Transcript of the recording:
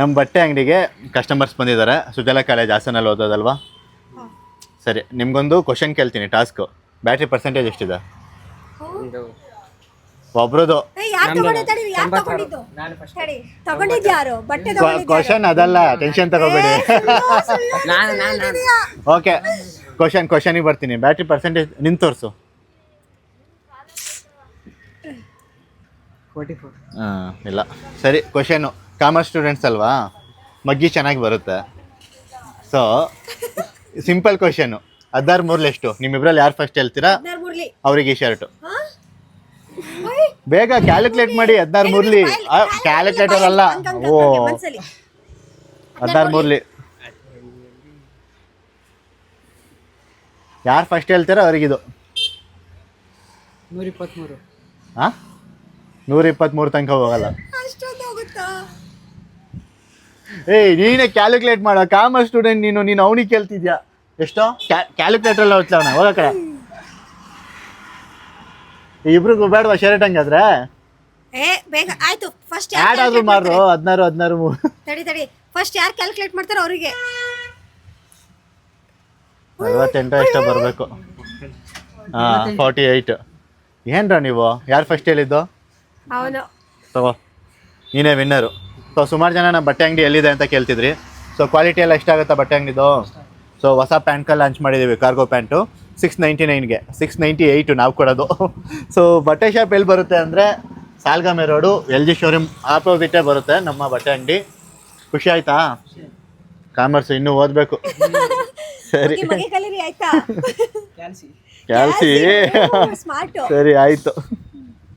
ನಮ್ಮ ಬಟ್ಟೆ ಅಂಗಡಿಗೆ ಕಸ್ಟಮರ್ಸ್ ಬಂದಿದ್ದಾರೆ. ಸುಜಲಾ ಕಾಲೇಜ್ ಹಾಸನಲ್ಲಿ ಓದೋದಲ್ವಾ? ಸರಿ, ನಿಮ್ಗೊಂದು ಕ್ವಶನ್ ಕೇಳ್ತೀನಿ. ಟಾಸ್ಕು. ಬ್ಯಾಟ್ರಿ ಪರ್ಸೆಂಟೇಜ್ ಎಷ್ಟಿದೆ ಒಬ್ರದ್ದು? ಕ್ವಶನ್ ಅದಲ್ಲ, ಟೆನ್ಷನ್ ತಗೋಬೇಡಿ. ಓಕೆ, ಕ್ವಶನಿಗೆ ಬರ್ತೀನಿ. ಬ್ಯಾಟ್ರಿ ಪರ್ಸೆಂಟೇಜ್ ನಿನ್ ತೋರಿಸು. ಇಲ್ಲ. ಸರಿ, ಕ್ವಶನು ಕಾಮರ್ಸ್ ಸ್ಟೂಡೆಂಟ್ಸ್ ಅಲ್ವಾ, ಮಗ್ಗಿ ಚೆನ್ನಾಗಿ ಬರುತ್ತೆ. So simple question. 16 ಎಷ್ಟು? ನಿಮ್ಮಿಬ್ರಲ್ಲಿ ಯಾರು ಫಸ್ಟ್ ಹೇಳ್ತೀರಾ ಅವ್ರಿಗೆ ಈ ಶರ್ಟು. ಬೇಗ ಕ್ಯಾಲ್ಕುಲೇಟ್ ಮಾಡಿ. 16 ಕ್ಯಾಲ್ಕುಲೇಟರ್ ಅಲ್ಲ. ಓ, 16 ಯಾರು ಫಸ್ಟ್ ಹೇಳ್ತೀರಾ ಅವ್ರಿಗಿದು. 123. ಹಾಂ, 123 ತನಕ ಹೋಗಲ್ಲ. ಏಯ್, ನೀನೇ ಕ್ಯಾಲ್ಕುಲೇಟ್ ಮಾಡೋ. ಕಾಮರ್ಸ್ ಸ್ಟೂಡೆಂಟ್ ನೀನು ಅವನಿಗೆ ಕೇಳ್ತಿದ್ಯಾ ಎಷ್ಟೋ? ಕ್ಯಾಲ್ಕುಲೇಟರ್ ಎಲ್ಲ ಹೋಗ್ತಾವಣ, ಹೋಗ ಕಡೆ. ಇಬ್ರಿಗೂ ಬೇಡವಾ ಶರ್ಟ್ ಹಂಗಾದ್ರೆ? ಆಡ್ ಆದ್ರೂ ಮಾರು. 16 ತಡಿ ಫಸ್ಟ್ ಯಾರು ಕ್ಯಾಲ್ಕುಲೇಟ್ ಮಾಡ್ತಾರೋ ಅವರಿಗೆ 48 ಎಷ್ಟೋ ಬರಬೇಕು. 48. ಏನ್ರ ನೀವು ಯಾರು ಫಸ್ಟ್ ಹೇಳಿದ್ದು? ಅವನು. ತಗೋ, ನೀನೇ ವಿನ್ನರು. ಸೊ ಸುಮಾರು ಜನ ನಮ್ಮ ಬಟ್ಟೆ ಅಂಗಡಿ ಎಲ್ಲಿದೆ ಅಂತ ಕೇಳ್ತಿದ್ರಿ. ಸೊ ಕ್ವಾಲಿಟಿ ಎಲ್ಲ ಎಷ್ಟಾಗುತ್ತಾ ಬಟ್ಟೆ ಅಂಗಡಿದು? ಸೊ ಹೊಸ ಪ್ಯಾಂಟ್ ಲಾಂಚ್ ಮಾಡಿದ್ದೀವಿ, ಕಾರ್ಗೋ ಪ್ಯಾಂಟು. 699ಗೆ 698 ನಾವು ಕೊಡೋದು. ಸೊ ಬಟ್ಟೆ ಶಾಪ್ ಎಲ್ಲಿ ಬರುತ್ತೆ ಅಂದರೆ ಸಾಲ್ಗಾಮೆ ರೋಡು, LG ಶೋರೂಮ್ ಆಪೋಸಿಟೇ ಬರುತ್ತೆ ನಮ್ಮ ಬಟ್ಟೆ ಅಂಗಡಿ. ಖುಷಿ ಆಯ್ತಾ? ಕಾಮರ್ಸ್ ಇನ್ನೂ ಓದಬೇಕು. ಸರಿ, ಕ್ಯಾಲ್ಸಿ. ಸರಿ, ಆಯಿತು.